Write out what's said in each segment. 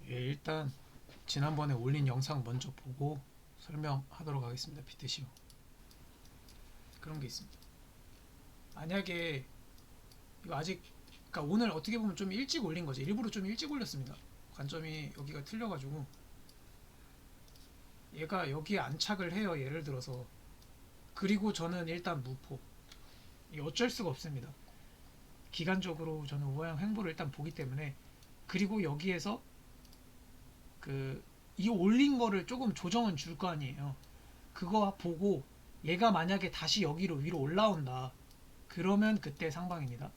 예, 일단 지난번에 올린 영상 먼저 보고 설명하도록 하겠습니다. 비트시오. 그런 게 있습니다. 만약에 이거 아직 그러니까 오늘 어떻게 보면 좀 일찍 올린 거지. 일부러 좀 일찍 올렸습니다. 관점이 여기가 틀려가지고 얘가 여기에 안착을 해요. 예를 들어서 그리고 저는 일단 무포. 이게 어쩔 수가 없습니다. 기간적으로 저는 우하향 횡보를 일단 보기 때문에 그리고 여기에서 그 이 올린 거를 조금 조정은 줄 거 아니에요. 그거 보고 얘가 만약에 다시 여기로 위로 올라온다. 그러면 그때 상방입니다.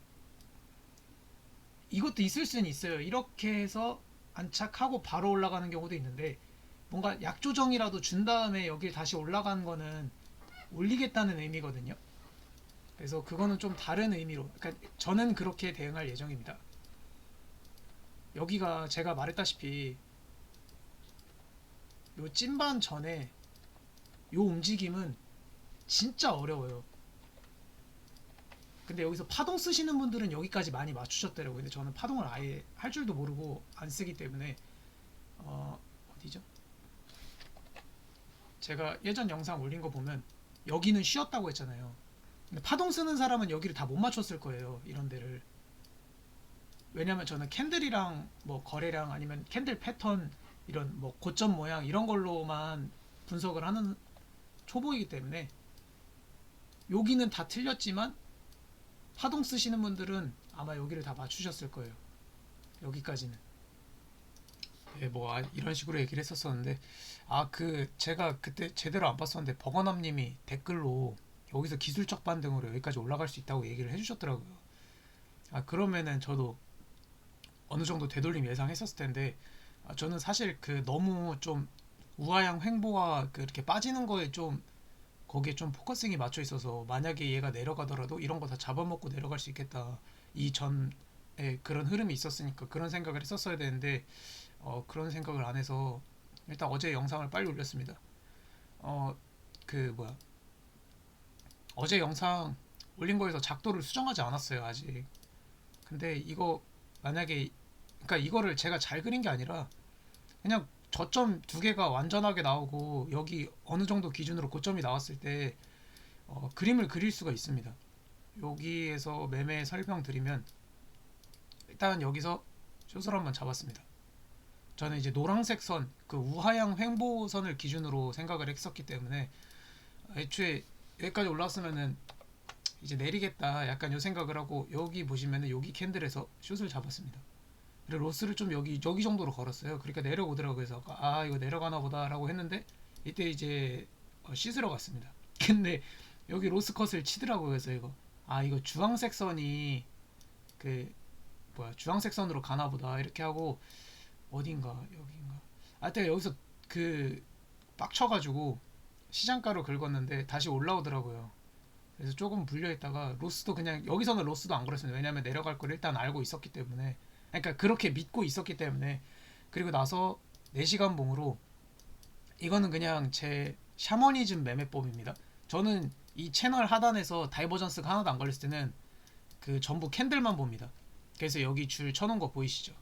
이것도 있을 수는 있어요. 이렇게 해서 안착하고 바로 올라가는 경우도 있는데 뭔가 약조정이라도 준 다음에 여길 다시 올라가는 거는 올리겠다는 의미거든요. 그래서 그거는 좀 다른 의미로 그러니까 저는 그렇게 대응할 예정입니다. 여기가 제가 말했다시피 요 찐반 전에 요 움직임은 진짜 어려워요. 근데 여기서 파동 쓰시는 분들은 여기까지 많이 맞추셨더라고요. 근데 저는 파동을 아예 할 줄도 모르고 안 쓰기 때문에 어디죠? 제가 예전 영상 올린 거 보면 여기는 쉬었다고 했잖아요. 근데 파동 쓰는 사람은 여기를 다 못 맞췄을 거예요. 이런 데를. 왜냐면 저는 캔들이랑 뭐 거래량 아니면 캔들 패턴 이런 뭐 고점 모양 이런 걸로만 분석을 하는 초보이기 때문에 여기는 다 틀렸지만 파동 쓰시는 분들은 아마 여기를 다 맞추셨을 거예요. 여기까지는. 예, 뭐 이런 식으로 얘기를 했었었는데 그 제가 그때 제대로 안 봤었는데 버거남님이 댓글로 여기서 기술적 반등으로 여기까지 올라갈 수 있다고 얘기를 해주셨더라고요. 그러면은 저도 어느 정도 되돌림 예상했었을 텐데 저는 사실 그 너무 좀 우하향 횡보와 그렇게 빠지는 거에 좀 거기에 좀 포커싱이 맞춰 있어서 만약에 얘가 내려가더라도 이런 거 다 잡아먹고 내려갈 수 있겠다. 이 전에 그런 흐름이 있었으니까 그런 생각을 했었어야 되는데 그런 생각을 안 해서 일단 어제 영상을 빨리 올렸습니다. 어, 그 뭐야 어제 영상 올린 거에서 작도를 수정하지 않았어요 아직. 근데 이거 만약에 그러니까 이거를 제가 잘 그린 게 아니라 그냥 저점 두 개가 완전하게 나오고 여기 어느 정도 기준으로 고점이 나왔을 때 그림을 그릴 수가 있습니다. 여기에서 매매 설명 드리면 일단 여기서 숏을 한번 잡았습니다. 저는 이제 노란색 선, 그 우하향 횡보선을 기준으로 생각을 했었기 때문에 애초에 여기까지 올라왔으면은 이제 내리겠다 약간 요 생각을 하고 여기 보시면은 여기 캔들에서 숏을 잡았습니다. 그리고 로스를 좀 여기 정도로 걸었어요. 그러니까 내려오더라고요. 그래서 이거 내려가나 보다라고 했는데 이때 이제 씻으러 갔습니다. 근데 여기 로스 컷을 치더라고요. 그래서 이거 주황색 선이 그 뭐야 주황색 선으로 가나 보다 이렇게 하고 어딘가 여기인가 하여튼 여기서 그 빡쳐가지고 시장가로 긁었는데 다시 올라오더라고요. 그래서 조금 불려있다가 로스도 그냥 여기서는 로스도 안 걸었습니다. 왜냐면 내려갈 걸 일단 알고 있었기 때문에 그러니까 그렇게 믿고 있었기 때문에. 그리고 나서 4시간 봉으로 이거는 그냥 제 샤머니즘 매매법입니다. 저는 이 채널 하단에서 다이버전스가 하나도 안 걸렸을 때는 그 전부 캔들만 봅니다. 그래서 여기 줄 쳐놓은 거 보이시죠?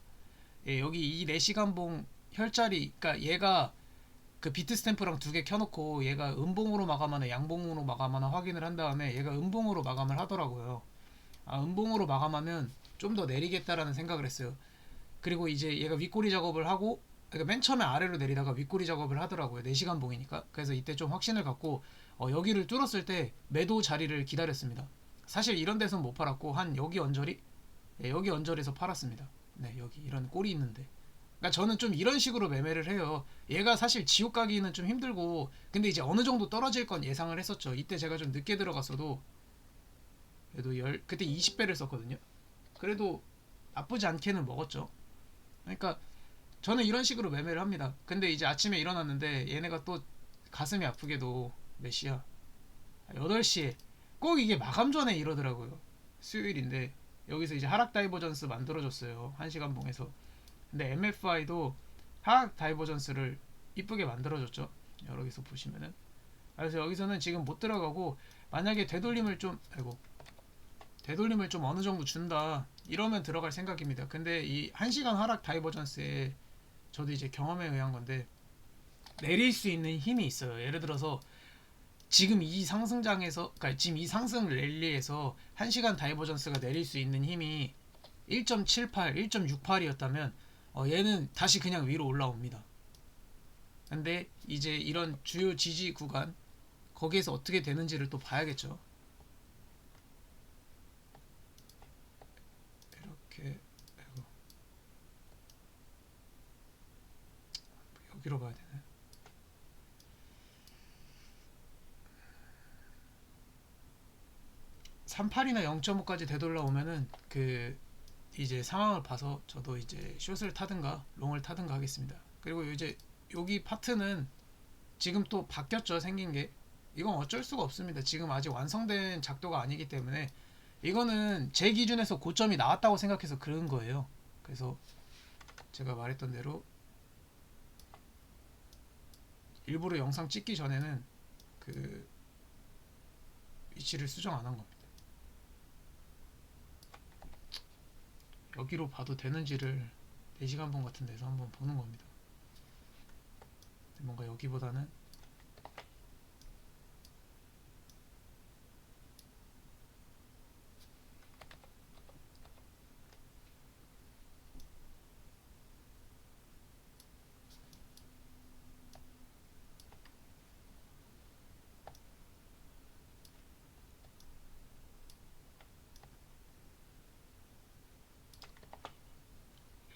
예, 여기 이 4시간 봉 혈자리 그러니까 얘가 그 비트 스탬프랑 두 개 켜놓고 얘가 음봉으로 마감하나 양봉으로 마감하나 확인을 한 다음에 얘가 음봉으로 마감을 하더라고요. 음봉으로 마감하면 좀 더 내리겠다라는 생각을 했어요. 그리고 이제 얘가 윗꼬리 작업을 하고 그러니까 맨 처음에 아래로 내리다가 윗꼬리 작업을 하더라고요. 4시간 봉이니까. 그래서 이때 좀 확신을 갖고 여기를 뚫었을 때 매도 자리를 기다렸습니다. 사실 이런 데서는 못 팔았고 한 여기 언저리? 네, 여기 언저리에서 팔았습니다. 네, 여기 이런 꼴이 있는데. 그러니까 저는 좀 이런 식으로 매매를 해요. 얘가 사실 지옥 가기는 좀 힘들고 근데 이제 어느 정도 떨어질 건 예상을 했었죠. 이때 제가 좀 늦게 들어갔어도 그래도 그때 20배를 썼거든요. 그래도 나쁘지 않게는 먹었죠. 그러니까 저는 이런 식으로 매매를 합니다. 근데 이제 아침에 일어났는데 얘네가 또 가슴이 아프게도 몇 시야? 8시에 꼭 이게 마감 전에 이러더라고요. 수요일인데 여기서 이제 하락 다이버전스 만들어줬어요. 1시간 봉에서. 근데 MFI도 하락 다이버전스를 이쁘게 만들어줬죠. 여기서 보시면은. 그래서 여기서는 지금 못 들어가고 만약에 되돌림을 좀 어느 정도 준다 이러면 들어갈 생각입니다. 근데 이 1시간 하락 다이버전스에 저도 이제 경험에 의한 건데 내릴 수 있는 힘이 있어요. 예를 들어서 지금 이 상승장에서, 그러니까 지금 이 상승 랠리에서 1시간 다이버전스가 내릴 수 있는 힘이 1.78, 1.68이었다면 얘는 다시 그냥 위로 올라옵니다. 근데 이제 이런 주요 지지 구간 거기에서 어떻게 되는지를 또 봐야겠죠. 이렇게 여기로 봐야 되네. 38이나 0.5까지 되돌아오면은 그 이제 상황을 봐서 저도 이제 숏을 타든가 롱을 타든가 하겠습니다. 그리고 이제 여기 파트는 지금 또 바뀌었죠. 생긴 게. 이건 어쩔 수가 없습니다. 지금 아직 완성된 작도가 아니기 때문에 이거는 제 기준에서 고점이 나왔다고 생각해서 그런 거예요. 그래서 제가 말했던 대로 일부러 영상 찍기 전에는 그 위치를 수정 안 한 겁니다. 여기로 봐도 되는지를 4시간 본 같은 데서 한번 보는 겁니다. 뭔가 여기보다는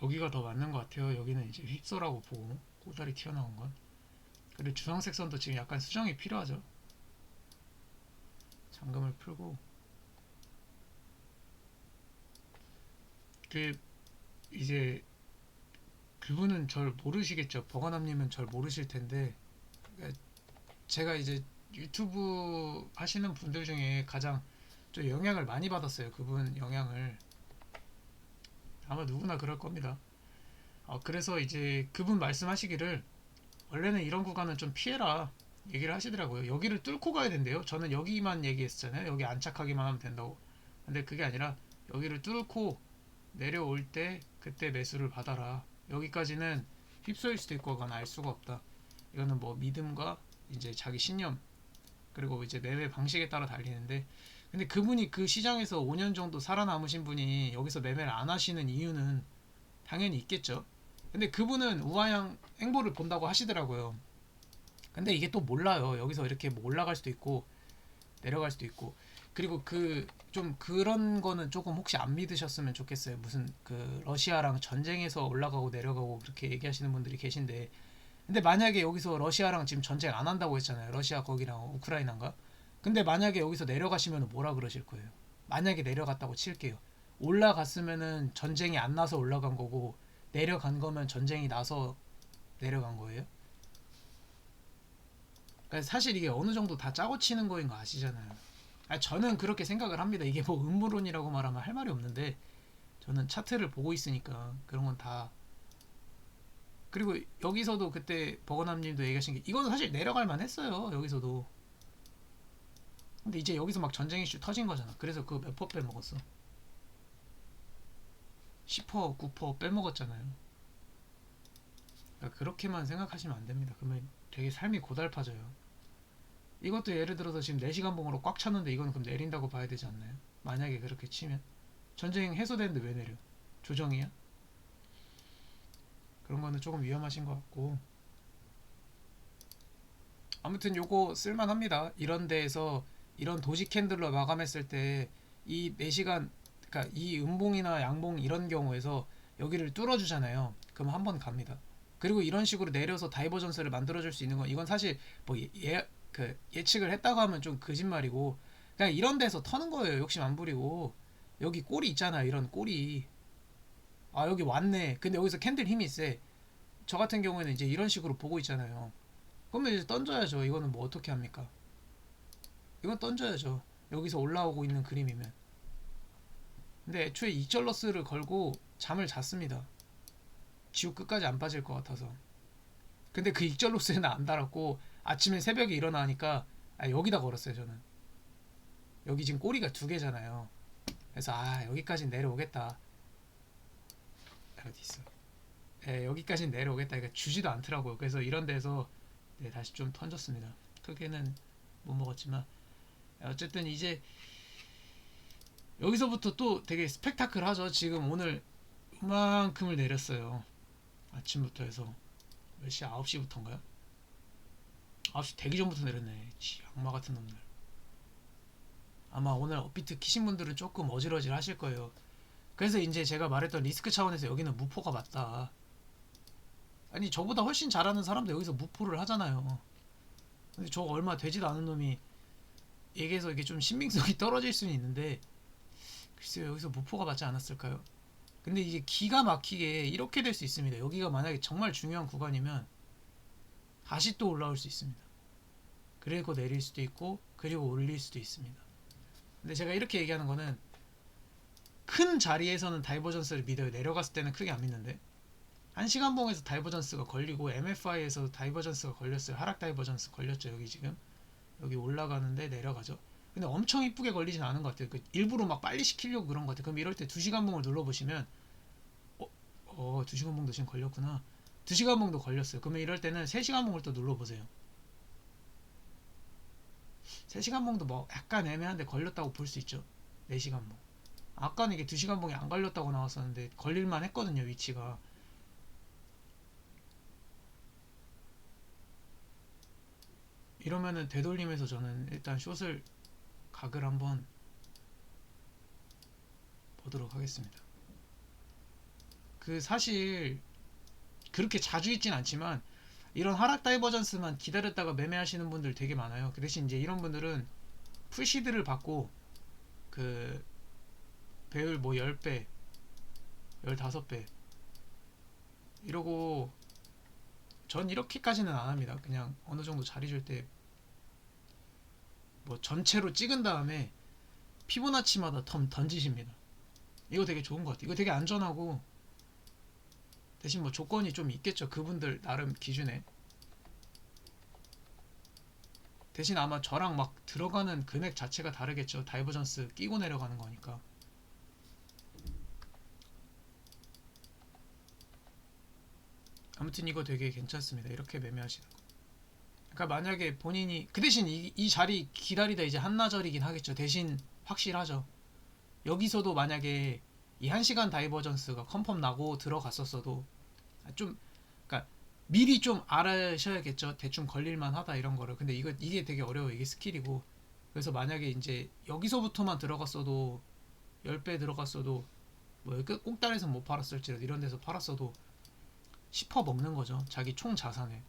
여기가 더 맞는 것 같아요. 여기는 이제 휩소라고 보고 꼬다리 튀어나온 건. 그리고 주황색 선도 지금 약간 수정이 필요하죠. 잠금을 풀고 그 이제 그분은 절 모르시겠죠. 버거남님은 절 모르실 텐데 그러니까 제가 이제 유튜브 하시는 분들 중에 가장 좀 영향을 많이 받았어요. 그분 영향을 아마 누구나 그럴 겁니다. 그래서 이제 그분 말씀하시기를 원래는 이런 구간은 좀 피해라 얘기를 하시더라고요. 여기를 뚫고 가야 된대요. 저는 여기만 얘기했잖아요. 여기 안착하기만 하면 된다고. 근데 그게 아니라 여기를 뚫고 내려올 때 그때 매수를 받아라. 여기까지는 휩쓸릴 수도 있고 그건 알 수가 없다. 이거는 뭐 믿음과 이제 자기 신념 그리고 이제 매매 방식에 따라 달리는데 근데 그분이 그 시장에서 5년 정도 살아남으신 분이 여기서 매매를 안 하시는 이유는 당연히 있겠죠. 근데 그분은 우하향 행보를 본다고 하시더라고요. 근데 이게 또 몰라요. 여기서 이렇게 뭐 올라갈 수도 있고 내려갈 수도 있고 그리고 그 좀 그런 거는 조금 혹시 안 믿으셨으면 좋겠어요. 무슨 그 러시아랑 전쟁에서 올라가고 내려가고 그렇게 얘기하시는 분들이 계신데 근데 만약에 여기서 러시아랑 지금 전쟁 안 한다고 했잖아요. 러시아 거기랑 우크라이나인가? 근데 만약에 여기서 내려가시면 뭐라 그러실 거예요? 만약에 내려갔다고 칠게요. 올라갔으면은 전쟁이 안 나서 올라간 거고 내려간 거면 전쟁이 나서 내려간 거예요. 그러니까 사실 이게 어느 정도 다 짜고 치는 거인 거 아시잖아요. 저는 그렇게 생각을 합니다. 이게 뭐 음모론이라고 말하면 할 말이 없는데 저는 차트를 보고 있으니까 그런 건 다. 그리고 여기서도 그때 버거남님도 얘기하신 게 이거는 사실 내려갈 만했어요. 여기서도. 근데 이제 여기서 막 전쟁 이슈 터진 거잖아. 그래서 그거 몇 퍼 빼먹었어? 10%, 9% 빼먹었잖아요. 그러니까 그렇게만 생각하시면 안 됩니다. 그러면 되게 삶이 고달파져요. 이것도 예를 들어서 지금 4시간 봉으로 꽉 찼는데 이건 그럼 내린다고 봐야 되지 않나요? 만약에 그렇게 치면 전쟁 해소되는데 왜 내려? 조정이야? 그런 거는 조금 위험하신 것 같고 아무튼 요거 쓸만합니다. 이런 데에서 이런 도지 캔들로 마감했을 때 이 4시간 그러니까 이 음봉이나 양봉 이런 경우에서 여기를 뚫어주잖아요. 그럼 한 번 갑니다. 그리고 이런 식으로 내려서 다이버전스를 만들어줄 수 있는 건 이건 사실 뭐 그 예측을 했다고 하면 좀 거짓말이고 그냥 이런 데서 터는 거예요. 욕심 안 부리고 여기 꼬리 있잖아요. 이런 꼬리 여기 왔네. 근데 여기서 캔들 힘이 세. 저 같은 경우에는 이제 이런 식으로 보고 있잖아요. 그러면 이제 던져야죠. 이거는 뭐 어떻게 합니까? 이건 던져야죠. 여기서 올라오고 있는 그림이면. 근데 애초에 이절러스를 걸고 잠을 잤습니다. 지옥 끝까지 안 빠질 것 같아서. 근데 그 익절로스에는 안 달았고 아침에 새벽에 일어나니까 여기다 걸었어요 저는. 여기 지금 꼬리가 2개잖아요. 그래서 여기까지 내려오겠다. 어디 있어? 예, 여기까지 내려오겠다. 그러니까 주지도 않더라고요. 그래서 이런 데서 네, 다시 좀 던졌습니다. 크게는 못 먹었지만 어쨌든 이제 여기서부터 또 되게 스펙타클하죠. 지금 오늘 이만큼을 내렸어요. 아침부터 해서 몇 시? 9시부터인가요? 9시 되기 전부터 내렸네. 악마 같은 놈들. 아마 오늘 업비트 키신 분들은 조금 어질어질 하실 거예요. 그래서 이제 제가 말했던 리스크 차원에서 여기는 무포가 맞다. 아니 저보다 훨씬 잘하는 사람도 여기서 무포를 하잖아요. 근데 저거 얼마 되지도 않은 놈이 얘기해서 이게 좀 신빙성이 떨어질 수는 있는데 글쎄요 여기서 무포가 맞지 않았을까요? 근데 이게 기가 막히게 이렇게 될 수 있습니다. 여기가 만약에 정말 중요한 구간이면 다시 또 올라올 수 있습니다. 그리고 내릴 수도 있고 그리고 올릴 수도 있습니다. 근데 제가 이렇게 얘기하는 거는 큰 자리에서는 다이버전스를 믿어요. 내려갔을 때는 크게 안 믿는데 1시간봉에서 다이버전스가 걸리고 MFI에서 다이버전스가 걸렸어요. 하락 다이버전스 걸렸죠. 여기 지금 여기 올라가는데 내려가죠. 근데 엄청 이쁘게 걸리진 않은 것 같아요. 일부러 막 빨리 시키려고 그런 것 같아요. 그럼 이럴 때 2시간봉을 눌러보시면 2시간봉도 지금 걸렸구나. 2시간봉도 걸렸어요. 그러면 이럴 때는 3시간봉을 또 눌러보세요. 3시간봉도 뭐 약간 애매한데 걸렸다고 볼 수 있죠. 4시간봉. 아까는 이게 2시간봉이 안 걸렸다고 나왔었는데 걸릴만 했거든요. 위치가. 이러면은 되돌림에서 저는 일단 숏을 각을 한번 보도록 하겠습니다. 사실 그렇게 자주 있진 않지만 이런 하락 다이버전스만 기다렸다가 매매하시는 분들 되게 많아요. 그 대신 이제 이런 분들은 풀시드를 받고 그 배율 뭐 10배, 15배 이러고 전 이렇게까지는 안 합니다. 그냥 어느 정도 자리 줄 때 뭐 전체로 찍은 다음에 피보나치마다 던지십니다. 이거 되게 좋은 것 같아요. 이거 되게 안전하고 대신 뭐 조건이 좀 있겠죠. 그분들 나름 기준에. 대신 아마 저랑 막 들어가는 금액 자체가 다르겠죠. 다이버전스 끼고 내려가는 거니까. 아무튼 이거 되게 괜찮습니다. 이렇게 매매하시는 거. 그러니까 만약에 본인이 그 대신 이 자리 기다리다 이제 한나절이긴 하겠죠. 대신 확실하죠. 여기서도 만약에 이 1시간 다이버전스가 컨펌 나고 들어갔었어도 좀 그러니까 미리 좀 알아셔야겠죠. 대충 걸릴만 하다 이런 거를. 근데 이게 되게 어려워요. 이게 스킬이고. 그래서 만약에 이제 여기서부터만 들어갔어도 10배 들어갔어도 뭐 꼭다리에서 못 팔았을지라도 이런 데서 팔았어도 10% 먹는 거죠. 자기 총 자산에.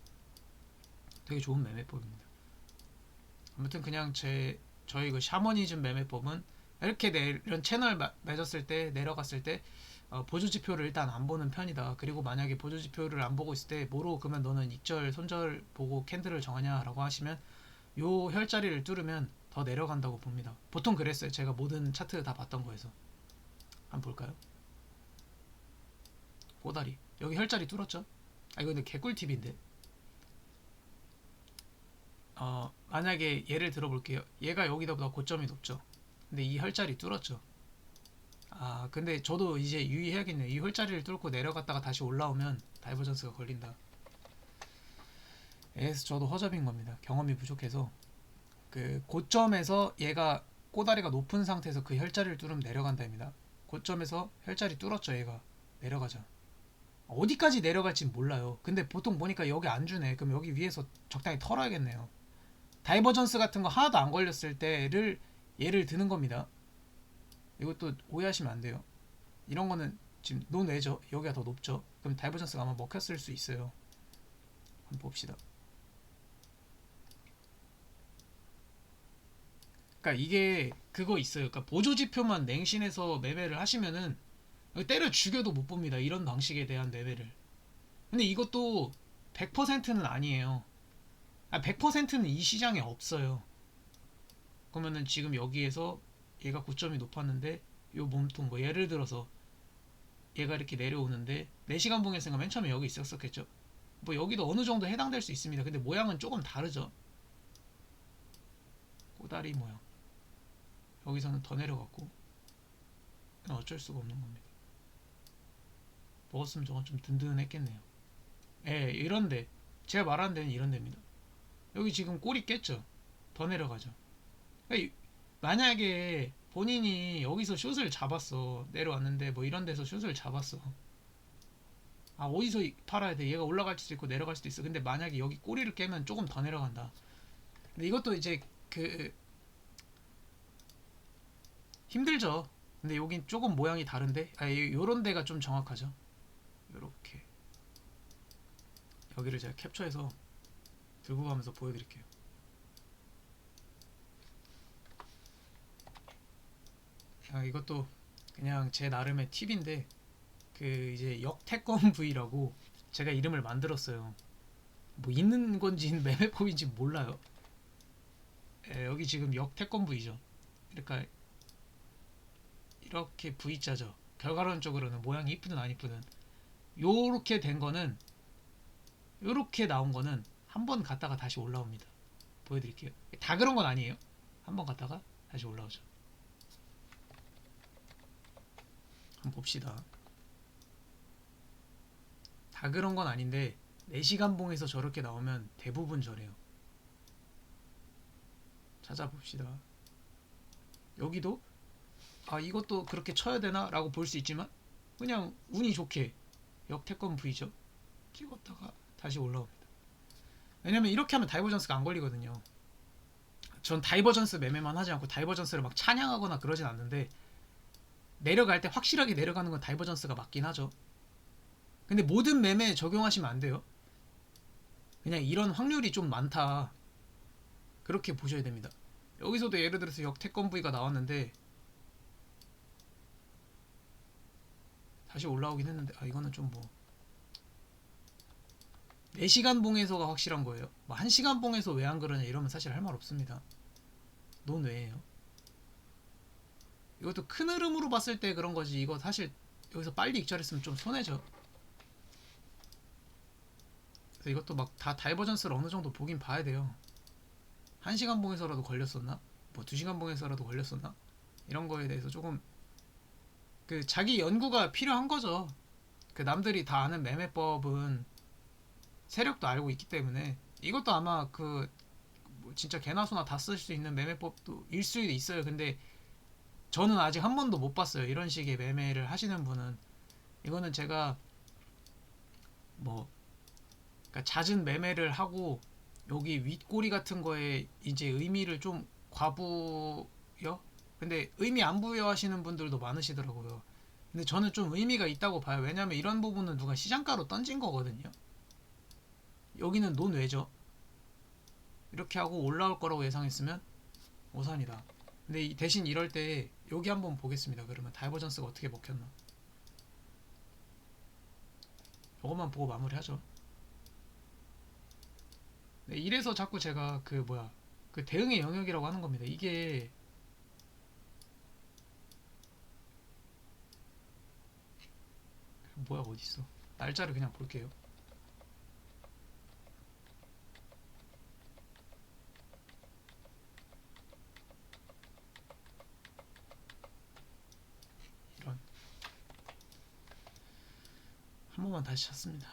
되게 좋은 매매법입니다. 아무튼 그냥 저희 그 샤머니즘 매매법은 이렇게 이런 채널 맺었을 때 내려갔을 때 보조 지표를 일단 안 보는 편이다. 그리고 만약에 보조 지표를 안 보고 있을 때 뭐로 그러면 너는 익절 손절 보고 캔들을 정하냐라고 하시면 요 혈자리를 뚫으면 더 내려간다고 봅니다. 보통 그랬어요. 제가 모든 차트 다 봤던 거에서. 한번 볼까요? 꼬다리 여기 혈자리 뚫었죠? 이거 근데 개꿀팁인데 만약에 예를 들어볼게요. 얘가 여기다보다 고점이 높죠. 근데 이 혈자리 뚫었죠. 근데 저도 이제 유의해야겠네요. 이 혈자리를 뚫고 내려갔다가 다시 올라오면 다이버전스가 걸린다. 그래서 저도 허접인 겁니다. 경험이 부족해서 그 고점에서 얘가 꼬다리가 높은 상태에서 그 혈자리를 뚫으면 내려간다입니다. 고점에서 혈자리 뚫었죠. 얘가 내려가죠. 어디까지 내려갈지 몰라요. 근데 보통 보니까 여기 안 주네. 그럼 여기 위에서 적당히 털어야겠네요. 다이버전스 같은 거 하나도 안 걸렸을 때를 예를 드는 겁니다. 이것도 오해하시면 안 돼요. 이런 거는 지금 논외죠. 여기가 더 높죠. 그럼 다이버전스가 아마 먹혔을 수 있어요. 한번 봅시다. 그러니까 이게 그거 있어요. 그러니까 보조지표만 맹신해서 매매를 하시면은 때려 죽여도 못 봅니다. 이런 방식에 대한 매매를. 근데 이것도 100%는 아니에요. 100%는 이 시장에 없어요. 그러면은 지금 여기에서 얘가 고점이 높았는데 요 몸통 뭐 예를 들어서 얘가 이렇게 내려오는데 4시간 봉했으니까 맨 처음에 여기 있었겠죠. 뭐 여기도 어느 정도 해당될 수 있습니다. 근데 모양은 조금 다르죠. 꼬다리 모양. 여기서는 더 내려갔고 어쩔 수가 없는 겁니다. 먹었으면 저건 좀 든든했겠네요. 예, 이런데 제가 말하는 데는 이런 데입니다. 여기 지금 꼬리 깼죠? 더 내려가죠. 그러니까 만약에 본인이 여기서 숏을 잡았어. 내려왔는데 뭐 이런 데서 숏을 잡았어. 아, 어디서 팔아야 돼? 얘가 올라갈 수도 있고 내려갈 수도 있어. 근데 만약에 여기 꼬리를 깨면 조금 더 내려간다. 근데 이것도 이제 그 힘들죠. 근데 여긴 조금 모양이 다른데, 요런 데가 좀 정확하죠. 요렇게 여기를 제가 캡처해서 들고 가면서 보여드릴게요. 이것도 그냥 제 나름의 팁인데, 그 이제 역태권 부위라고 제가 이름을 만들었어요. 뭐 있는 건지 매매법인지 몰라요. 여기 지금 역태권 부위죠. 그러니까 이렇게 V자죠. 결과론적으로는 모양이 이쁘든 안 이쁘든 요렇게 된 거는, 요렇게 나온 거는 한 번 갔다가 다시 올라옵니다. 보여드릴게요. 다 그런 건 아니에요. 한 번 갔다가 다시 올라오죠. 한번 봅시다. 다 그런 건 아닌데 4시간 봉에서 저렇게 나오면 대부분 저래요. 찾아봅시다. 여기도 이것도 그렇게 쳐야 되나? 라고 볼 수 있지만 그냥 운이 좋게 역태권 V죠. 찍었다가 다시 올라옵니다. 왜냐면 이렇게 하면 다이버전스가 안 걸리거든요. 전 다이버전스 매매만 하지 않고 다이버전스를 막 찬양하거나 그러진 않는데, 내려갈 때 확실하게 내려가는 건 다이버전스가 맞긴 하죠. 근데 모든 매매에 적용하시면 안 돼요. 그냥 이런 확률이 좀 많다, 그렇게 보셔야 됩니다. 여기서도 예를 들어서 역태권 부위가 나왔는데 다시 올라오긴 했는데, 이거는 좀 뭐 4시간 봉에서가 확실한 거예요. 뭐 1시간 봉에서 왜 안 그러냐 이러면 사실 할 말 없습니다. 논외예요. 이것도 큰 흐름으로 봤을 때 그런 거지, 이거 사실 여기서 빨리 익절했으면 좀 손해죠. 그래서 이것도 막 다 다이버전스를 어느 정도 보긴 봐야 돼요. 1시간 봉에서라도 걸렸었나? 뭐 2시간 봉에서라도 걸렸었나? 이런 거에 대해서 조금 그 자기 연구가 필요한 거죠. 그 남들이 다 아는 매매법은 세력도 알고 있기 때문에, 이것도 아마 그뭐 진짜 개나 소나 다 쓸 수 있는 매매법도 일 수도 있어요. 근데 저는 아직 한 번도 못 봤어요. 이런 식의 매매를 하시는 분은. 이거는 제가 뭐 그러니까 잦은 매매를 하고 여기 윗꼬리 같은 거에 이제 의미를 좀 과부여? 근데 의미 안 부여하시는 분들도 많으시더라고요. 근데 저는 좀 의미가 있다고 봐요. 왜냐면 이런 부분은 누가 시장가로 던진 거거든요. 여기는 논외죠. 이렇게 하고 올라올 거라고 예상했으면 오산이다. 근데 대신 이럴 때 여기 한번 보겠습니다. 그러면 다이버전스가 어떻게 먹혔나. 이것만 보고 마무리하죠. 네, 이래서 자꾸 제가 그 대응의 영역이라고 하는 겁니다. 이게 뭐야, 어딨어. 날짜를 그냥 볼게요. 이런, 한 번만 다시 찾습니다.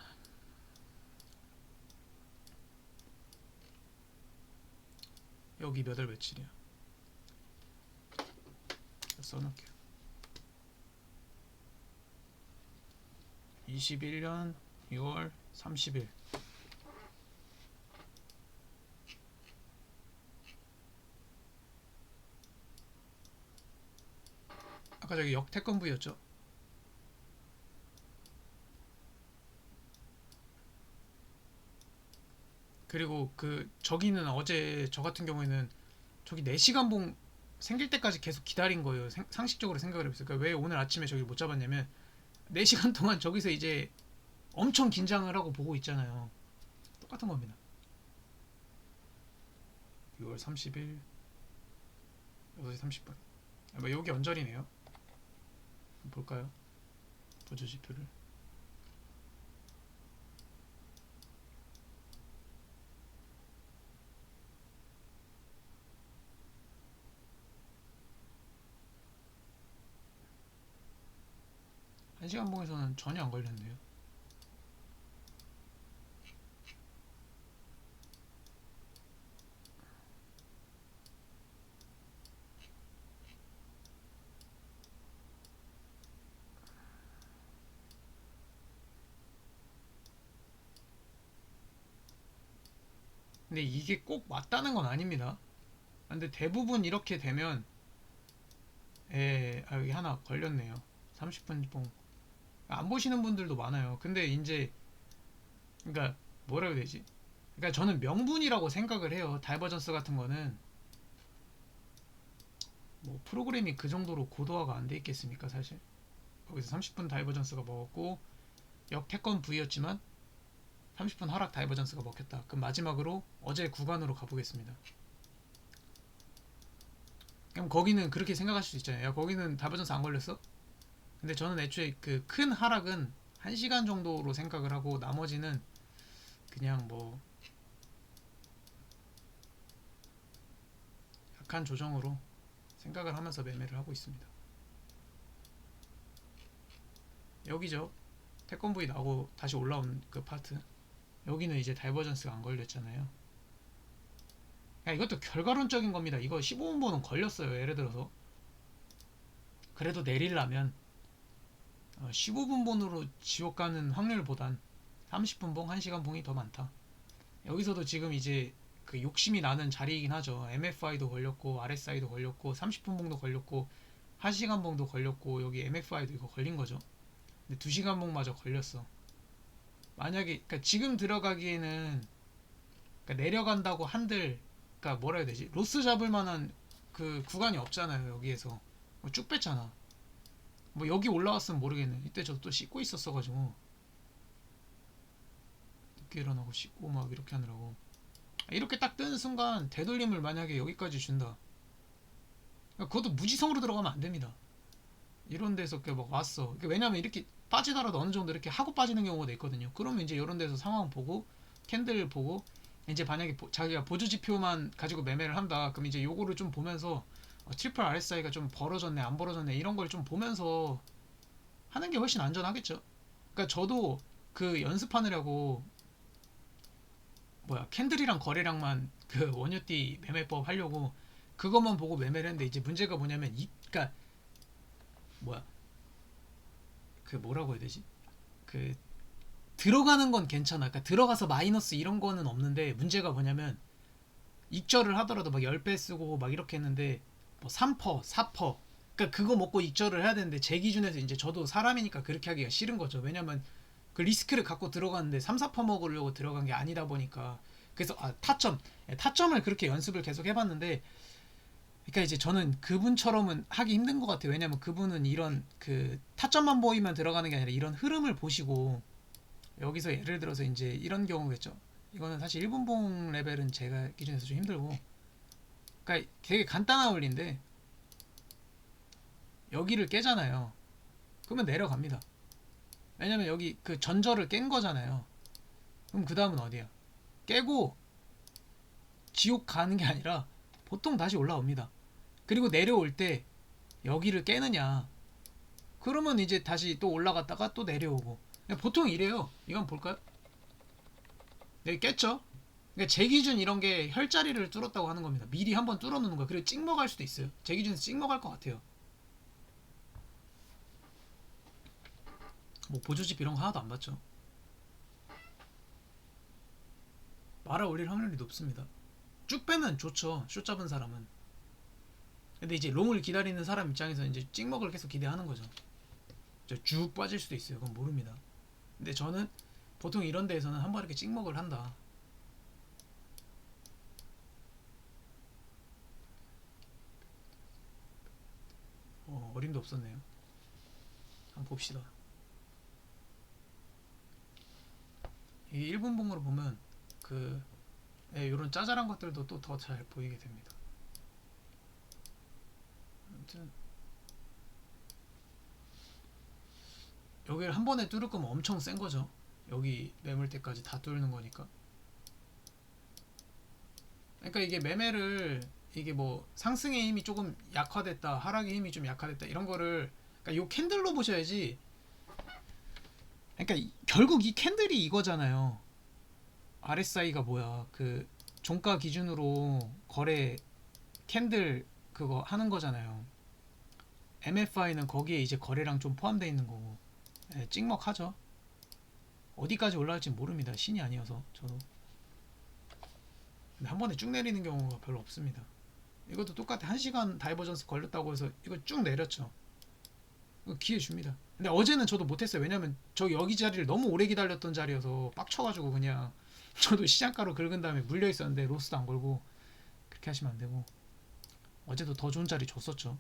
여기 몇 월 며칠이야. 써놓을게요. 21년 6월 30일. 아까 저기 역태권부였죠. 그리고 저기는 어제 저 같은 경우에는 저기 4시간 봉 생길 때까지 계속 기다린 거예요. 상식적으로 생각을 해보세요. 그러니까 왜 오늘 아침에 저기 못 잡았냐면 4시간 동안 저기서 이제 엄청 긴장을 하고 보고 있잖아요. 똑같은 겁니다. 6월 30일 6시 30분. 뭐 여기 언저리네요. 볼까요? 보조지표를. 1시간 봉에서는 전혀 안 걸렸네요. 근데 이게 꼭 맞다는 건 아닙니다. 근데 대부분 이렇게 되면 여기 하나 걸렸네요. 30분 봉. 안 보시는 분들도 많아요. 근데 이제 그러니까 뭐라 해야 되지? 그러니까 저는 명분이라고 생각을 해요. 다이버전스 같은 거는 뭐 프로그램이 그 정도로 고도화가 안 돼 있겠습니까, 사실. 거기서 30분 다이버전스가 먹었고 역태권 V였지만 30분 하락 다이버전스가 먹혔다. 그럼 마지막으로 어제 구간으로 가보겠습니다. 그럼 거기는 그렇게 생각하실 수 있잖아요. 야, 거기는 다이버전스 안 걸렸어? 근데 저는 애초에 그 큰 하락은 1시간 정도로 생각을 하고 나머지는 그냥 뭐 약한 조정으로 생각을 하면서 매매를 하고 있습니다. 여기죠. 태권브이 나오고 다시 올라온 그 파트. 여기는 이제 다이버전스가 안 걸렸잖아요. 이것도 결과론적인 겁니다. 이거 15분봉은 걸렸어요. 예를 들어서 그래도 내리려면 15분봉으로 지옥 가는 확률보단 30분봉, 1시간 봉이 더 많다. 여기서도 지금 이제 그 욕심이 나는 자리이긴 하죠. MFI도 걸렸고 RSI도 걸렸고 30분봉도 걸렸고 1시간 봉도 걸렸고 여기 MFI도 이거 걸린 거죠. 근데 2시간 봉마저 걸렸어. 만약에 그러니까 지금 들어가기에는 그러니까 내려간다고 한들 그러니까 뭐라 해야 되지? 로스 잡을 만한 그 구간이 없잖아요. 여기에서 쭉 뺐잖아. 뭐 여기 올라왔으면 모르겠네. 이때 저 또 씻고 있었어가지고 늦게 일어나고 씻고 막 이렇게 하느라고 이렇게 딱 뜨는 순간 되돌림을 만약에 여기까지 준다. 그러니까 그것도 무지성으로 들어가면 안 됩니다. 이런 데서 막 왔어. 그러니까 왜냐면 이렇게 빠지더라도 어느 정도 이렇게 하고 빠지는 경우가 있거든요. 그러면 이제 이런 데서 상황 보고 캔들 보고 이제 만약에 자기가 보조 지표만 가지고 매매를 한다. 그럼 이제 요거를 좀 보면서 트리플 RSI가 좀 벌어졌네 안 벌어졌네 이런 걸 좀 보면서 하는 게 훨씬 안전하겠죠. 그러니까 저도 그 연습하느라고 캔들이랑 거래량만 그 원유띠 매매법 하려고 그것만 보고 매매를 했는데 이제 문제가 뭐냐면 그러니까 뭐야 그 뭐라고 해야 되지? 그 들어가는 건 괜찮아. 그러니까 들어가서 마이너스 이런 거는 없는데 문제가 뭐냐면 익절을 하더라도 막 10배 쓰고 막 이렇게 했는데 뭐 3%, 4%. 그러니까 그거 먹고 익절을 해야 되는데 제 기준에서 이제 저도 사람이니까 그렇게 하기가 싫은 거죠. 왜냐면 그 리스크를 갖고 들어갔는데 3, 4% 먹으려고 들어간 게 아니다 보니까 그래서 타점을 그렇게 연습을 계속 해봤는데 그러니까 이제 저는 그분처럼은 하기 힘든 것 같아요. 왜냐면 그분은 이런 그 타점만 보이면 들어가는 게 아니라 이런 흐름을 보시고 여기서 예를 들어서 이제 이런 경우겠죠. 이거는 사실 1분봉 레벨은 제가 기준에서 좀 힘들고 그러니까 되게 간단한 원리인데 여기를 깨잖아요. 그러면 내려갑니다. 왜냐면 여기 그 전저를 깬 거잖아요. 그럼 그 다음은 어디야? 깨고 지옥 가는 게 아니라 보통 다시 올라옵니다. 그리고 내려올 때 여기를 깨느냐 그러면 이제 다시 또 올라갔다가 또 내려오고 보통 이래요. 이건 볼까요? 네, 깼죠? 그러니까 제 기준 이런 게 혈자리를 뚫었다고 하는 겁니다. 미리 한번 뚫어 놓는 거. 그리고 찍먹할 수도 있어요. 제 기준에서 찍먹할 것 같아요. 뭐 보조집 이런 거 하나도 안 받죠. 말아 올릴 확률이 높습니다. 쭉 빼면 좋죠. 숏 잡은 사람은. 근데 이제 롱을 기다리는 사람 입장에서 이제 찍먹을 계속 기대하는 거죠. 쭉 빠질 수도 있어요. 그건 모릅니다. 근데 저는 보통 이런 데에서는 한번 이렇게 찍먹을 한다. 어림도 없었네요. 한번 봅시다. 이 1분 봉으로 보면 그 이런 짜잘한 것들도 또 더 잘 보이게 됩니다. 아무튼 여기를 한 번에 뚫을 거면 엄청 센 거죠. 여기 매물대까지 다 뚫는 거니까. 그러니까 이게 매매를 이게 뭐 상승의 힘이 조금 약화됐다, 하락의 힘이 좀 약화됐다 이런 거를 그러니까 요 캔들로 보셔야지 그러니까 결국 이 캔들이 이거잖아요. RSI가 뭐야? 그 종가 기준으로 거래 캔들 그거 하는 거잖아요. MFI는 거기에 이제 거래량 좀 포함되어 있는 거고. 예, 찍먹하죠. 어디까지 올라갈지 모릅니다. 신이 아니어서 저도. 근데 한 번에 쭉 내리는 경우가 별로 없습니다. 이것도 똑같아. 1시간 다이버전스 걸렸다고 해서 이거 쭉 내렸죠. 이거 기회 줍니다. 근데 어제는 저도 못했어요. 왜냐면 저 여기 자리를 너무 오래 기다렸던 자리여서 빡쳐가지고 그냥 저도 시장가로 긁은 다음에 물려 있었는데 로스도 안 걸고. 그렇게 하시면 안 되고. 어제도 더 좋은 자리 줬었죠.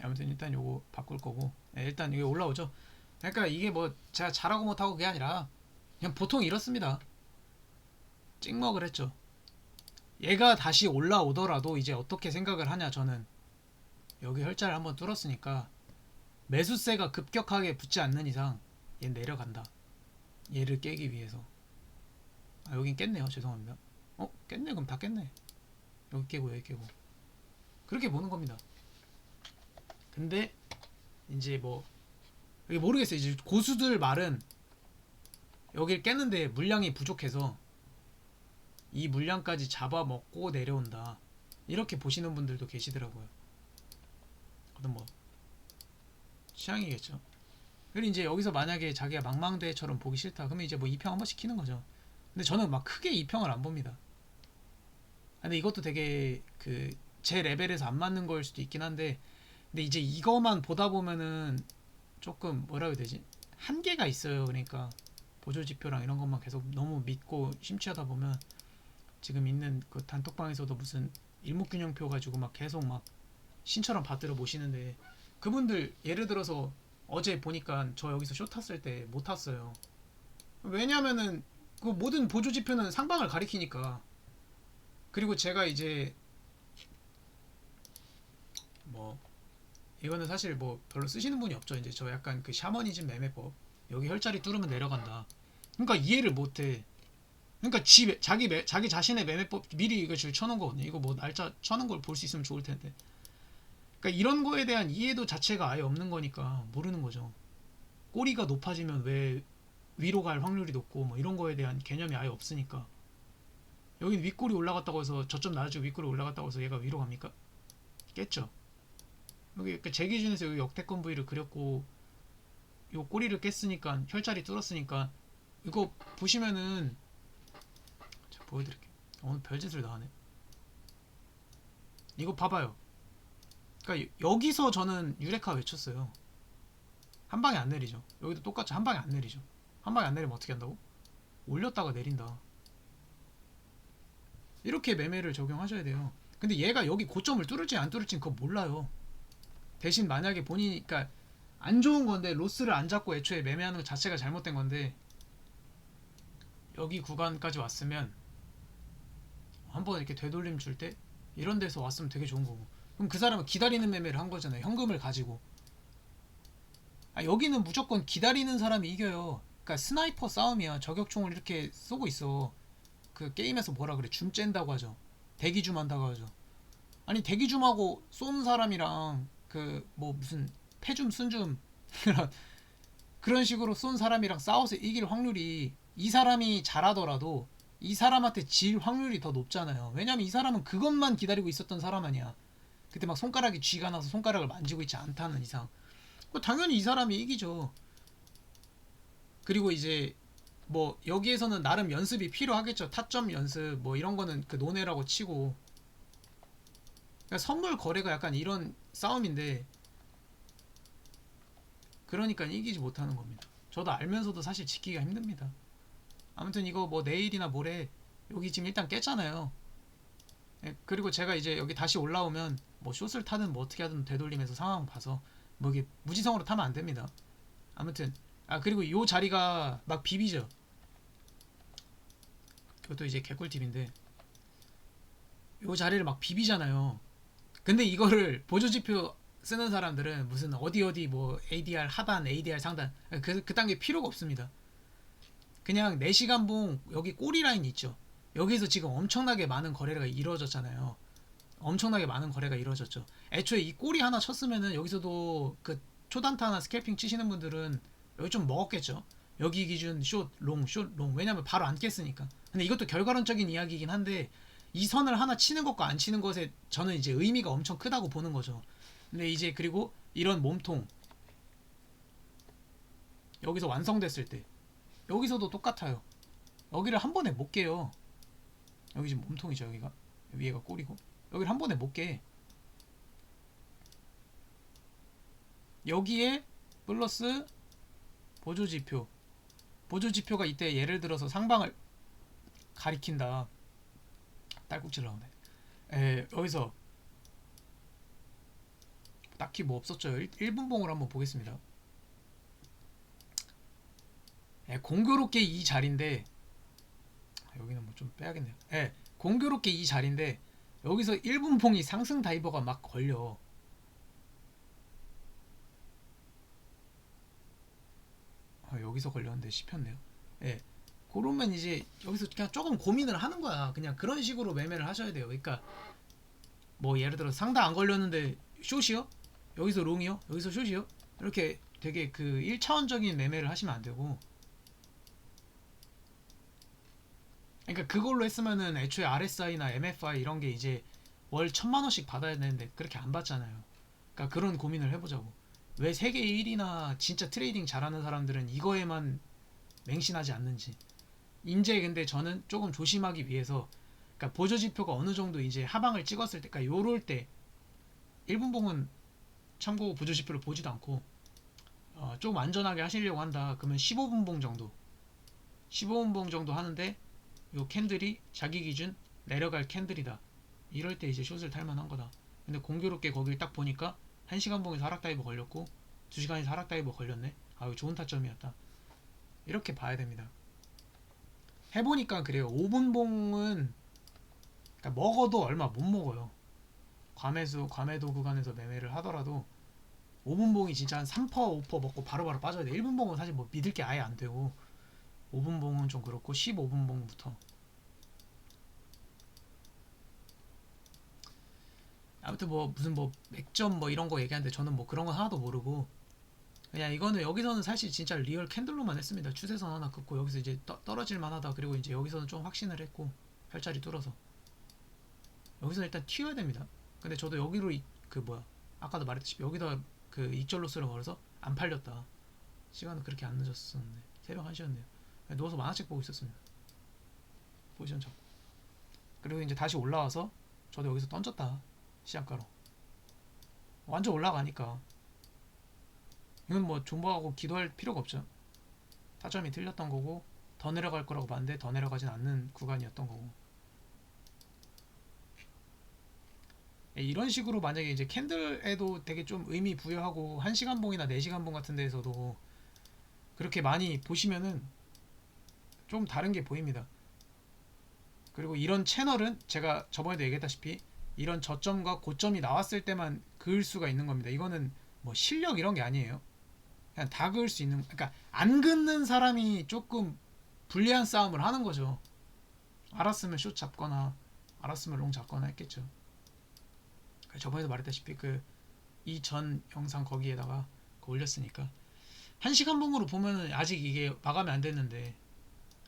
아무튼 일단 요거 바꿀 거고. 예, 일단 이게 올라오죠. 그러니까 이게 뭐 제가 잘하고 못하고 그게 아니라 그냥 보통 이렇습니다. 찍먹을 했죠. 얘가 다시 올라오더라도 이제 어떻게 생각을 하냐. 저는 여기 혈자를 한번 뚫었으니까 매수세가 급격하게 붙지 않는 이상 얘 내려간다. 얘를 깨기 위해서. 아, 여긴 깼네요. 죄송합니다. 깼네. 그럼 다 깼네. 여기 깨고 여기 깨고 그렇게 보는 겁니다. 근데 이제 뭐 이게 모르겠어요. 이제 고수들 말은 여길 깼는데 물량이 부족해서 이 물량까지 잡아먹고 내려온다. 이렇게 보시는 분들도 계시더라고요. 그건 뭐 취향이겠죠. 그리고 이제 여기서 만약에 자기가 망망대해처럼 보기 싫다. 그러면 이제 뭐 2평 한 번씩 키는 거죠. 근데 저는 막 크게 2평을 안 봅니다. 근데 이것도 되게 그 제 레벨에서 안 맞는 거일 수도 있긴 한데, 근데 이제 이거만 보다 보면은 조금 뭐라 해야 되지? 한계가 있어요. 그러니까 보조 지표랑 이런 것만 계속 너무 믿고 심취하다 보면 지금 있는 그 단톡방에서도 무슨 일목균형표 가지고 막 계속 막 신처럼 받들어 모시는데, 그분들 예를 들어서 어제 보니까 저 여기서 쇼 탔을 때 못 탔어요. 왜냐면은 그 모든 보조 지표는 상방을 가리키니까. 그리고 제가 이제 뭐 이거는 사실 뭐 별로 쓰시는 분이 없죠. 이제 저 약간 그 샤머니즘 매매법, 여기 혈자리 뚫으면 내려간다. 그러니까 이해를 못해. 그러니까 자기 자신의 매매법 미리 이거 줄 쳐놓은 거거든요. 이거 뭐 날짜 쳐놓은 걸 볼 수 있으면 좋을 텐데. 그러니까 이런 거에 대한 이해도 자체가 아예 없는 거니까 모르는 거죠. 꼬리가 높아지면 왜 위로 갈 확률이 높고 뭐 이런 거에 대한 개념이 아예 없으니까. 여긴 윗꼬리 올라갔다고 해서 저점 낮아지고 윗꼬리 올라갔다고 해서 얘가 위로 갑니까? 깼죠. 여기 그러니까 제 기준에서 여기 역대권 부위를 그렸고 요 꼬리를 깼으니까 혈자리 뚫었으니까 이거 보시면은 제가 보여드릴게요. 오늘 별짓을 다 하네. 이거 봐봐요. 그러니까 여기서 저는 유레카 외쳤어요. 한 방에 안 내리죠. 여기도 똑같이 한 방에 안 내리죠. 한 방에 안 내리면 어떻게 한다고? 올렸다가 내린다. 이렇게 매매를 적용하셔야 돼요. 근데 얘가 여기 고점을 뚫을지 안 뚫을지 그거 몰라요. 대신 만약에 본인이, 그러니까 안 좋은 건데 로스를 안 잡고 애초에 매매하는 것 자체가 잘못된 건데, 여기 구간까지 왔으면 한번 이렇게 되돌림 줄 때 이런 데서 왔으면 되게 좋은 거고, 그럼 그 사람은 기다리는 매매를 한 거잖아요. 현금을 가지고. 여기는 무조건 기다리는 사람이 이겨요. 그러니까 스나이퍼 싸움이야. 저격총을 이렇게 쏘고 있어. 그 게임에서 뭐라 그래? 줌 쨘다고 하죠. 대기줌 한다고 하죠. 아니 대기줌하고 쏜 사람이랑 그 뭐 무슨 패줌 순줌 그런 식으로 쏜 사람이랑 싸워서 이길 확률이, 이 사람이 잘하더라도 이 사람한테 질 확률이 더 높잖아요. 왜냐면 이 사람은 그것만 기다리고 있었던 사람 아니야. 그때 막 손가락이 쥐가 나서 손가락을 만지고 있지 않다는 이상 당연히 이 사람이 이기죠. 그리고 이제 뭐 여기에서는 나름 연습이 필요하겠죠. 타점 연습 뭐 이런 거는 그 논외라고 치고, 그러니까 선물 거래가 약간 이런 싸움인데, 그러니까 이기지 못하는 겁니다. 저도 알면서도 사실 지키기가 힘듭니다. 아무튼 이거 뭐 내일이나 모레 여기 지금 일단 깼잖아요. 예, 그리고 제가 이제 여기 다시 올라오면 뭐 숏을 타든 뭐 어떻게 하든 되돌리면서 상황 봐서, 뭐 이게 무지성으로 타면 안 됩니다. 아무튼 그리고 요 자리가 막 비비죠. 그것도 이제 개꿀팁인데, 요 자리를 막 비비잖아요. 근데 이거를 보조지표 쓰는 사람들은 무슨 어디 뭐 ADR 하단 ADR 상단 그 단계 필요가 없습니다. 그냥 4시간봉 여기 꼬리 라인 있죠. 여기서 지금 엄청나게 많은 거래가 이루어졌잖아요. 엄청나게 많은 거래가 이루어졌죠. 애초에 이 꼬리 하나 쳤으면은 여기서도 그 초단타나 스캘핑 치시는 분들은 여기 좀 먹었겠죠. 여기 기준 숏, 롱, 숏, 롱. 왜냐면 바로 안 깼으니까. 근데 이것도 결과론적인 이야기이긴 한데 이 선을 하나 치는 것과 안 치는 것에 저는 이제 의미가 엄청 크다고 보는 거죠. 근데 이제 그리고 이런 몸통 여기서 완성됐을 때 여기서도 똑같아요. 여기를 한 번에 못 깨요. 여기 지금 몸통이죠. 여기가 위에가 꼬리고 여기를 한 번에 못 깨. 여기에 플러스 보조지표. 보조지표가 이때 예를 들어서 상방을 가리킨다. 딸꾹질 나오네. 여기서 딱히 뭐 없었죠. 1분봉을 한번 보겠습니다. 공교롭게 이 자리인데 여기는 뭐 좀 빼야겠네요. 공교롭게 이 자리인데 여기서 1분봉이 상승 다이버가 막 걸려. 여기서 걸렸는데 씹혔네요. 그러면 이제 여기서 그냥 조금 고민을 하는 거야. 그냥 그런 식으로 매매를 하셔야 돼요. 그러니까 뭐 예를 들어 상단 안 걸렸는데 숏이요? 여기서 롱이요? 여기서 숏이요? 이렇게 되게 그 1차원적인 매매를 하시면 안 되고, 그러니까 그걸로 했으면은 애초에 RSI나 MFI 이런 게 이제 월 1000만원씩 받아야 되는데 그렇게 안 받잖아요. 그러니까 그런 고민을 해보자고. 왜 세계 1위나 진짜 트레이딩 잘하는 사람들은 이거에만 맹신하지 않는지. 이제 근데 저는 조금 조심하기 위해서, 그러니까 보조지표가 어느 정도 이제 하방을 찍었을 때, 그러니까 요럴 때 1분봉은 참고 보조지표를 보지도 않고 조금 안전하게 하시려고 한다. 그러면 15분봉 정도, 15분봉 정도 하는데 요 캔들이 자기 기준 내려갈 캔들이다. 이럴 때 이제 숏을 탈만한 거다. 근데 공교롭게 거길 딱 보니까 1시간 봉에서 하락 다이버 걸렸고 2시간에서 하락 다이버 걸렸네. 이거 좋은 타점이었다. 이렇게 봐야 됩니다. 해보니까 그래요. 5분봉은 그러니까 먹어도 얼마 못 먹어요. 과매도 구간에서 매매를 하더라도 5분봉이 진짜 한 3%, 5% 먹고 바로바로 빠져야 돼. 1분봉은 사실 뭐 믿을 게 아예 안 되고 5분봉은 좀 그렇고 15분봉부터 아무튼 뭐 무슨 뭐 맥점 뭐 이런 거 얘기하는데 저는 뭐 그런 거 하나도 모르고 그냥 이거는 여기서는 사실 진짜 리얼 캔들로만 했습니다. 추세선 하나 긋고 여기서 이제 떨어질 만하다. 그리고 이제 여기서는 좀 확신을 했고 팔자리 뚫어서 여기서 일단 튀어야 됩니다. 근데 저도 여기로 그 뭐야 아까도 말했듯이 여기다 그 익절 로스를 걸어서 안 팔렸다. 시간은 그렇게 안 늦었었는데 새벽 1시였네요. 누워서 만화책 보고 있었습니다. 포지션 잡고 그리고 이제 다시 올라와서 저도 여기서 던졌다. 시장가로 완전 올라가니까 이건 뭐 존버하고 기도할 필요가 없죠. 타점이 틀렸던 거고 더 내려갈 거라고 봤는데 더 내려가진 않는 구간이었던 거고. 이런 식으로 만약에 이제 캔들에도 되게 좀 의미 부여하고 1시간 봉이나 4시간 봉 같은 데에서도 그렇게 많이 보시면은 좀 다른 게 보입니다. 그리고 이런 채널은 제가 저번에도 얘기했다시피 이런 저점과 고점이 나왔을 때만 그을 수가 있는 겁니다. 이거는 뭐 실력 이런 게 아니에요. 그냥 다 그을 수 있는, 그러니까 안 긋는 사람이 조금 불리한 싸움을 하는 거죠. 알았으면 숏 잡거나 알았으면 롱 잡거나 했겠죠. 저번에도 말했다시피 그 이전 영상 거기에다가 올렸으니까 1시간 봉으로 보면은 아직 이게 마감이 안 됐는데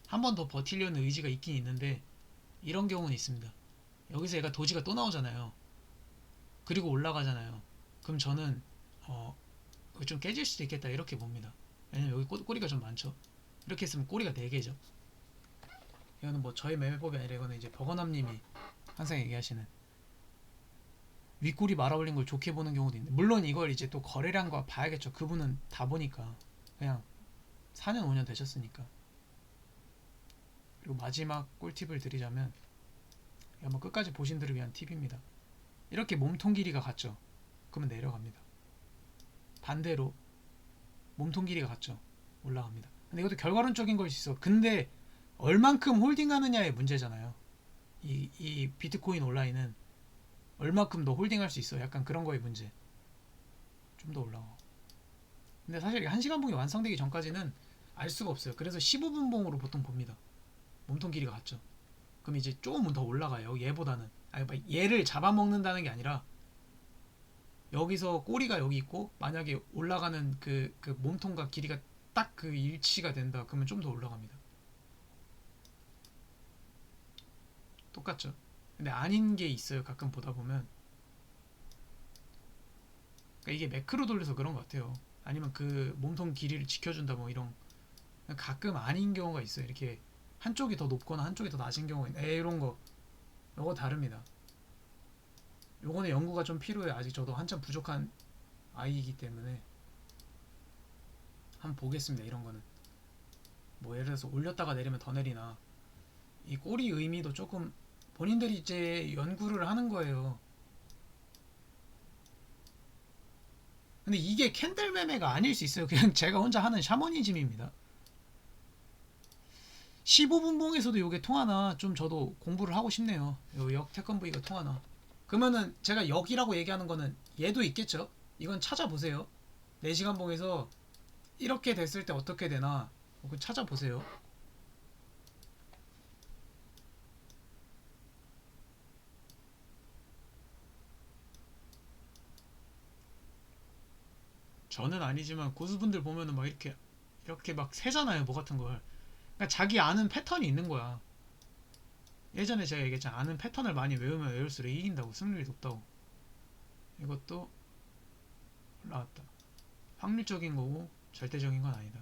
한 번 더 버티려는 의지가 있긴 있는데 이런 경우는 있습니다. 여기서 얘가 도지가 또 나오잖아요. 그리고 올라가잖아요. 그럼 저는 좀 깨질 수도 있겠다 이렇게 봅니다. 왜냐면 여기 꼬리가 좀 많죠. 이렇게 했으면 꼬리가 4개죠. 이거는 뭐 저의 매매법이 아니라 이거는 이제 버거남님이 항상 얘기하시는 윗꼬리 말아올린 걸 좋게 보는 경우도 있는데, 물론 이걸 이제 또 거래량과 봐야겠죠. 그분은 다 보니까 그냥 4년 5년 되셨으니까. 그리고 마지막 꿀팁을 드리자면 한번 끝까지 보신 분들을 위한 팁입니다. 이렇게 몸통 길이가 같죠. 그러면 내려갑니다. 반대로 몸통 길이가 같죠. 올라갑니다. 근데 이것도 결과론적인 걸 수 있어. 근데 얼만큼 홀딩하느냐의 문제잖아요. 이 비트코인 온라인은 얼마큼 더 홀딩할 수 있어. 약간 그런 거의 문제. 좀 더 올라가. 근데 사실 1시간 봉이 완성되기 전까지는 알 수가 없어요. 그래서 15분 봉으로 보통 봅니다. 몸통 길이가 같죠. 그럼 이제 조금 더 올라가요. 얘보다는. 얘를 잡아먹는다는 게 아니라 여기서 꼬리가 여기 있고 만약에 올라가는 그 몸통과 길이가 딱 그 일치가 된다 그러면 좀 더 올라갑니다. 똑같죠. 근데 아닌 게 있어요. 가끔 보다 보면. 그러니까 이게 매크로 돌려서 그런 것 같아요. 아니면 그 몸통 길이를 지켜준다 뭐 이런. 가끔 아닌 경우가 있어요. 이렇게 한쪽이 더 높거나 한쪽이 더 낮은 경우가 있네. 이런 거. 요거 다릅니다. 요거는 연구가 좀 필요해요. 아직 저도 한참 부족한 아이이기 때문에 한번 보겠습니다. 이런 거는 뭐 예를 들어서 올렸다가 내리면 더 내리나 이 꼬리 의미도 조금 본인들이 이제 연구를 하는 거예요. 근데 이게 캔들 매매가 아닐 수 있어요. 그냥 제가 혼자 하는 샤머니즘입니다. 15분 봉에서도 이게 통하나 좀 저도 공부를 하고 싶네요. 역 태권브이가 통하나. 그러면은 제가 역이라고 얘기하는 거는 얘도 있겠죠. 이건 찾아보세요. 4시간 봉에서 이렇게 됐을 때 어떻게 되나 그거 찾아보세요. 저는 아니지만 고수분들 보면은 막 이렇게 막 세잖아요. 뭐 같은 걸. 그러니까 자기 아는 패턴이 있는 거야. 예전에 제가 얘기했잖아. 아는 패턴을 많이 외우면 외울수록 이긴다고. 승률이 높다고. 이것도 올라왔다. 확률적인 거고 절대적인 건 아니다.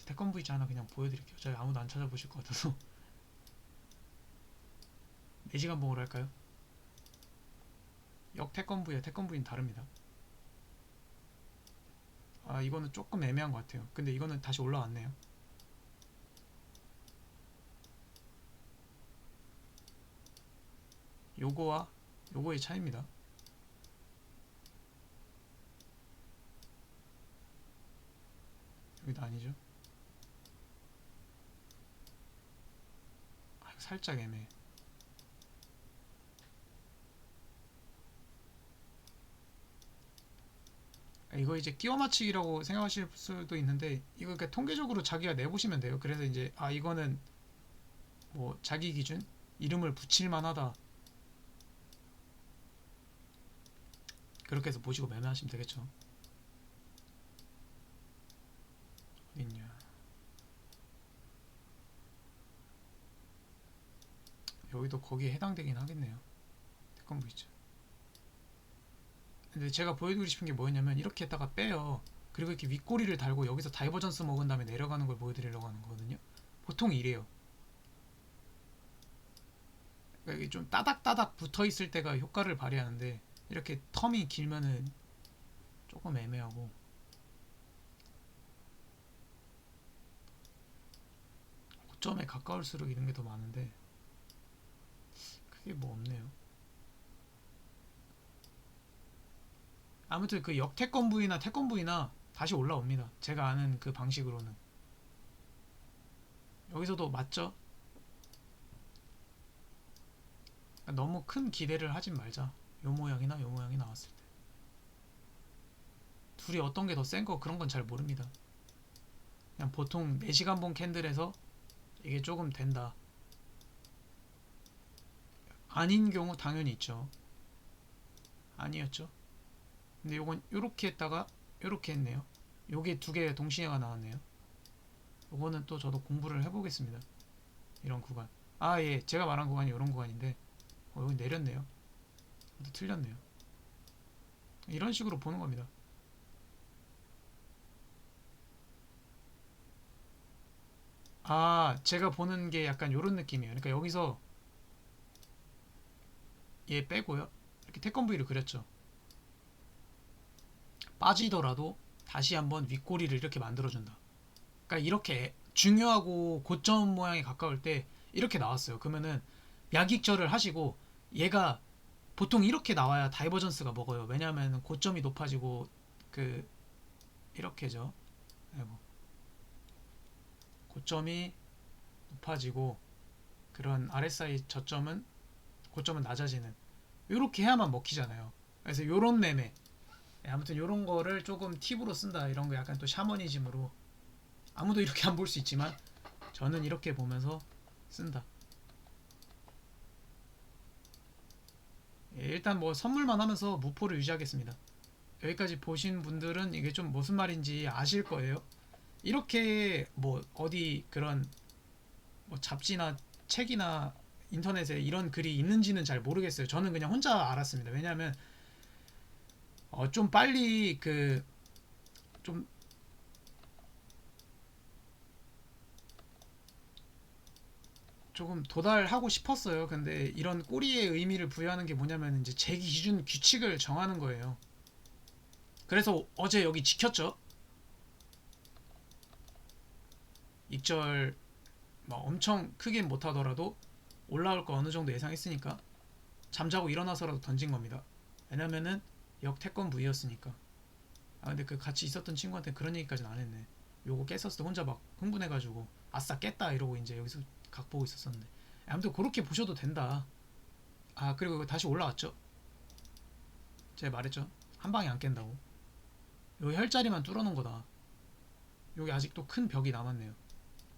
태권브이지 하나 그냥 보여드릴게요. 저희 아무도 안 찾아보실 것 같아서. 4시간 봉으로 할까요? 역 태권브이와 태권브이는 다릅니다. 아 이거는 조금 애매한 것 같아요. 근데 이거는 다시 올라왔네요. 요거와 요거의 차이입니다. 여기도 아니죠. 아, 살짝 애매해. 이거 이제 끼워 맞추기라고 생각하실 수도 있는데 이거 그러니까 통계적으로 자기가 내보시면 돼요. 그래서 이제 아 이거는 뭐 자기 기준 이름을 붙일 만하다 그렇게 해서 보시고 매매하시면 되겠죠. 어딨냐. 여기도 거기에 해당되긴 하겠네요. 태권브 있죠. 근데 제가 보여드리고 싶은 게 뭐였냐면 이렇게 했다가 빼요. 그리고 이렇게 윗꼬리를 달고 여기서 다이버전스 먹은 다음에 내려가는 걸 보여드리려고 하는 거거든요. 보통 이래요. 그러니까 이게 좀 따닥따닥 붙어 있을 때가 효과를 발휘하는데 이렇게 텀이 길면은 조금 애매하고 고점에 가까울수록 이런 게 더 많은데 크게 뭐 없네요. 아무튼 그 역태권부위나 태권부위나 다시 올라옵니다. 제가 아는 그 방식으로는. 여기서도 맞죠? 그러니까 너무 큰 기대를 하진 말자. 요 모양이나 요 모양이 나왔을 때. 둘이 어떤 게 더 센 거 그런 건 잘 모릅니다. 그냥 보통 4시간 본 캔들에서 이게 조금 된다. 아닌 경우 당연히 있죠. 아니었죠. 근데 요건 요렇게 했다가 요렇게 했네요. 요게 두 개 동시에가 나왔네요. 요거는 또 저도 공부를 해보겠습니다. 이런 구간. 아, 예. 제가 말한 구간이 이런 구간인데, 여기 내렸네요. 또 틀렸네요. 이런 식으로 보는 겁니다. 아, 제가 보는 게 약간 이런 느낌이에요. 그러니까 여기서 얘 빼고요. 이렇게 태권브이를 그렸죠. 빠지더라도 다시 한번 윗꼬리를 이렇게 만들어준다. 그러니까 이렇게 중요하고 고점 모양에 가까울 때 이렇게 나왔어요. 그러면은 약익절을 하시고 얘가 보통 이렇게 나와야 다이버전스가 먹어요. 왜냐하면 고점이 높아지고 그 이렇게죠. 아이고. 고점이 높아지고 그런 RSI 저점은 고점은 낮아지는 이렇게 해야만 먹히잖아요. 그래서 요런 매매 아무튼 요런 거를 조금 팁으로 쓴다. 이런 거 약간 또 샤머니즘으로 아무도 이렇게 안 볼 수 있지만 저는 이렇게 보면서 쓴다. 예, 일단 뭐 선물만 하면서 무포를 유지하겠습니다. 여기까지 보신 분들은 이게 좀 무슨 말인지 아실 거예요. 이렇게 뭐 어디 그런 뭐 잡지나 책이나 인터넷에 이런 글이 있는지는 잘 모르겠어요. 저는 그냥 혼자 알았습니다. 왜냐하면 좀 빨리 그 좀 조금 도달하고 싶었어요. 근데 이런 꼬리의 의미를 부여하는 게 뭐냐면 이제 제 기준 규칙을 정하는 거예요. 그래서 어제 여기 지켰죠. 익절 막 엄청 크게 못하더라도 올라올 거 어느 정도 예상했으니까 잠자고 일어나서라도 던진 겁니다. 왜냐면은 역태권부이었으니까. 아 근데 그 같이 있었던 친구한테 그런 얘기까지는 안 했네. 요거 깼었을 때 혼자 막 흥분해가지고 아싸 깼다 이러고 이제 여기서 각 보고 있었었는데. 아무튼 그렇게 보셔도 된다. 아 그리고 이거 다시 올라왔죠. 제가 말했죠. 한 방에 안 깬다고. 요 혈자리만 뚫어놓은 거다. 여기 아직도 큰 벽이 남았네요.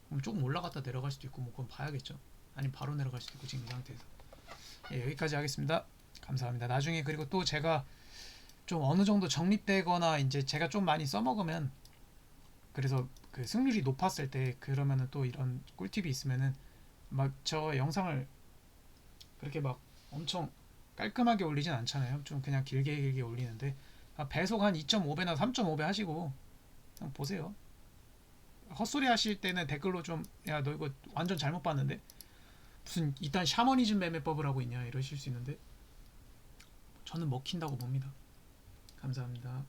그럼 조금 올라갔다 내려갈 수도 있고 뭐 그건 봐야겠죠. 아니면 바로 내려갈 수도 있고 지금 이 상태에서. 예, 여기까지 하겠습니다. 감사합니다. 나중에 그리고 또 제가 좀 어느 정도 정립되거나 이제 제가 좀 많이 써먹으면 그래서 그 승률이 높았을 때 그러면은 또 이런 꿀팁이 있으면은 막 저 영상을 그렇게 막 엄청 깔끔하게 올리진 않잖아요. 좀 그냥 길게 길게 올리는데 배속 한 2.5배나 3.5배 하시고 그냥 보세요. 헛소리 하실 때는 댓글로 좀 야 너 이거 완전 잘못 봤는데 무슨 이딴 샤머니즘 매매법을 하고 있냐 이러실 수 있는데 저는 먹힌다고 봅니다. 감사합니다.